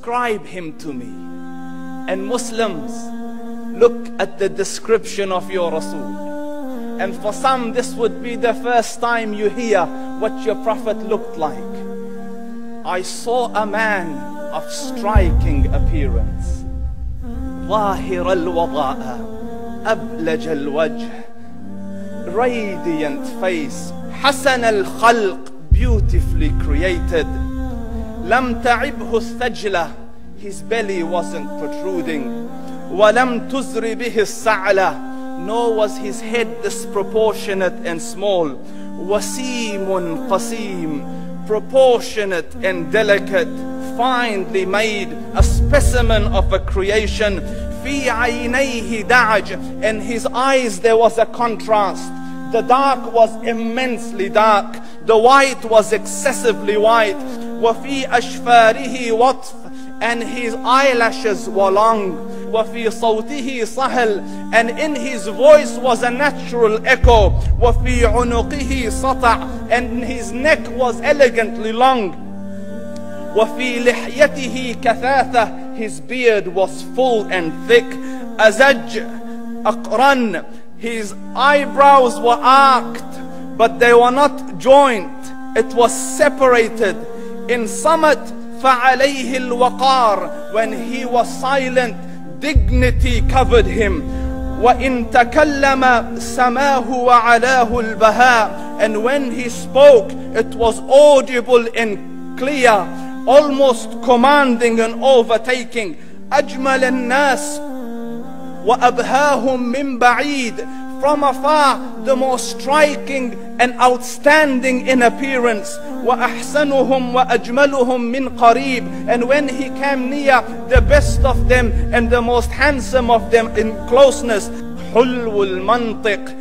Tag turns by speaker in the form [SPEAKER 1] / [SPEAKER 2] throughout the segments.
[SPEAKER 1] describe him to me. And Muslims, look at the description of your Rasul. And for some, this would be the first time you hear what your Prophet looked like. I saw a man of striking appearance. ظاهر الوضاء أبلج الوجه, radiant face, حسن الخلق, beautifully created. لم تعبه الثجلة, his belly wasn't protruding. ولم تزر به السعلة, nor was his head disproportionate and small. وسيم قسيم, proportionate and delicate, finely made, a specimen of a creation. في عينيه دعج, in his eyes there was a contrast. The dark was immensely dark, the white was excessively white. وفي أشفاره وطف, and his eyelashes were long. وفي صوته صهل, and in his voice was a natural echo. وفي عنقه سطع, and his neck was elegantly long. وفي لحيته كثاثة, his beard was full and thick. أزج أقرن, his eyebrows were arched, but they were not joined. It was separated. In summit فعليه الوقار, when he was silent, dignity covered him. وإن تكلم سماه وعلاه البهاء, and when he spoke it was audible and clear, almost commanding and overtaking. أجمل الناس وأبهاهم من بعيد, from afar the most striking and outstanding in appearance. وأحسنهم وأجملهم من قريب, and when he came near, the best of them and the most handsome of them in closeness. حلو المنطق,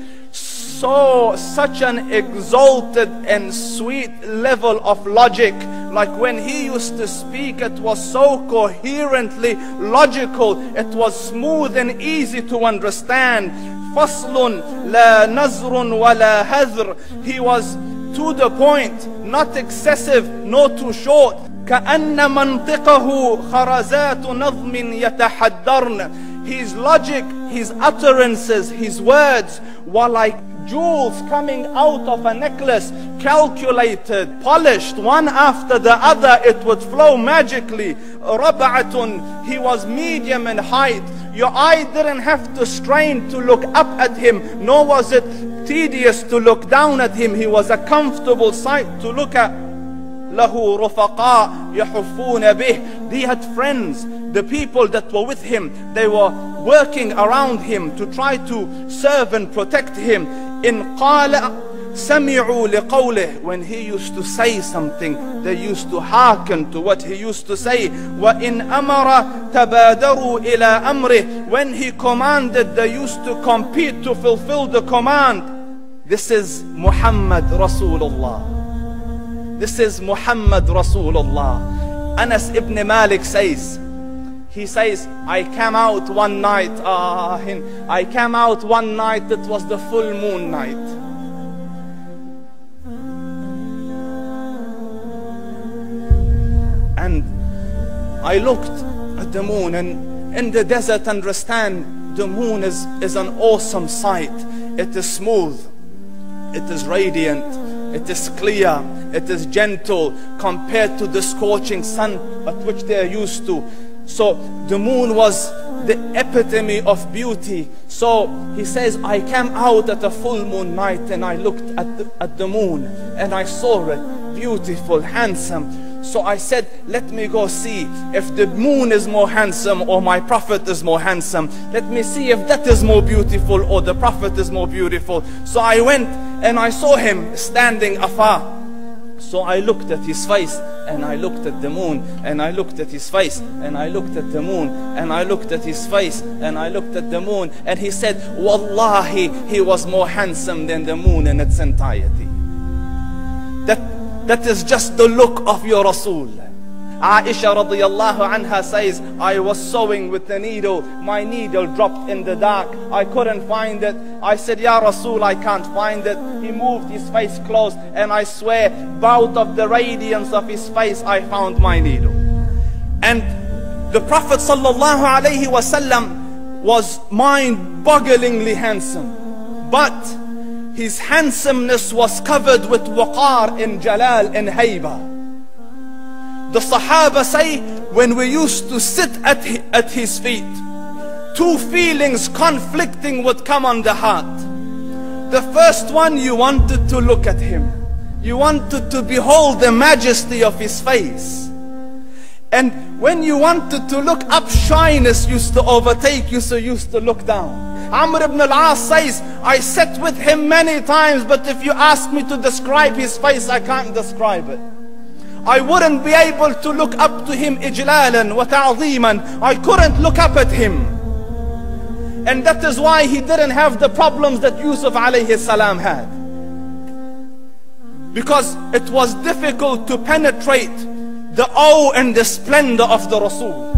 [SPEAKER 1] such an exalted and sweet level of logic. Like when he used to speak, it was so coherently logical, it was smooth and easy to understand. فصل لا نزر ولا هذر, he was to the point, not excessive nor too short. كأن منطقه خرزات نظم يتحدرن, his logic, his utterances, his words were like jewels coming out of a necklace, calculated, polished, one after the other, it would flow magically. ربعة, he was medium in height. Your eye didn't have to strain to look up at him, nor was it tedious to look down at him. He was a comfortable sight to look at. له رفقاء يحفون به, he had friends, the people that were with him, they were working around him to try to serve and protect him. إن قال سمعوا لقوله, when he used to say something, they used to hearken to what he used to say. وإن أمر تبادروا إلى أمره, when he commanded, they used to compete to fulfill the command. This is Muhammad Rasulullah. This is Muhammad Rasulullah. Anas ibn Malik says, he says, I came out one night, it was the full moon night. And I looked at the moon, and in the desert, understand, the moon is an awesome sight. It is smooth, it is radiant, it is clear, it is gentle compared to the scorching sun at which they are used to. So the moon was the epitome of beauty. So he says, I came out at a full moon night and I looked at the moon and I saw it beautiful, handsome. So I said, let me go see if the moon is more handsome or my Prophet is more handsome. Let me see if that is more beautiful or the Prophet is more beautiful. So I went and I saw him standing afar. So I looked at his face and I looked at the moon, and I looked at his face and I looked at the moon, and I looked at his face and I looked at the moon, and he said, Wallahi, he was more handsome than the moon in its entirety. That is just the look of your Rasul. Aisha radiyallahu anha says, I was sewing with the needle, my needle dropped in the dark, I couldn't find it. I said, Ya Rasul, I can't find it. He moved his face close, and I swear, out of the radiance of his face, I found my needle. And The Prophet sallallahu alaihi wasallam was mind-bogglingly handsome, but his handsomeness was covered with waqar and jalal and hayba. The Sahaba say, when we used to sit at his feet, two feelings conflicting would come on the heart. The first one, you wanted to look at him. You wanted to behold the majesty of his face. And when you wanted to look up, shyness used to overtake you, so you used to look down. Amr ibn al-As says, I sat with him many times, but if you ask me to describe his face, I can't describe it. I wouldn't be able to look up to him ijlalan wa ta'zeeman. I couldn't look up at him. And that is why he didn't have the problems that Yusuf alayhi salam had. Because it was difficult to penetrate the awe and the splendor of the Rasul.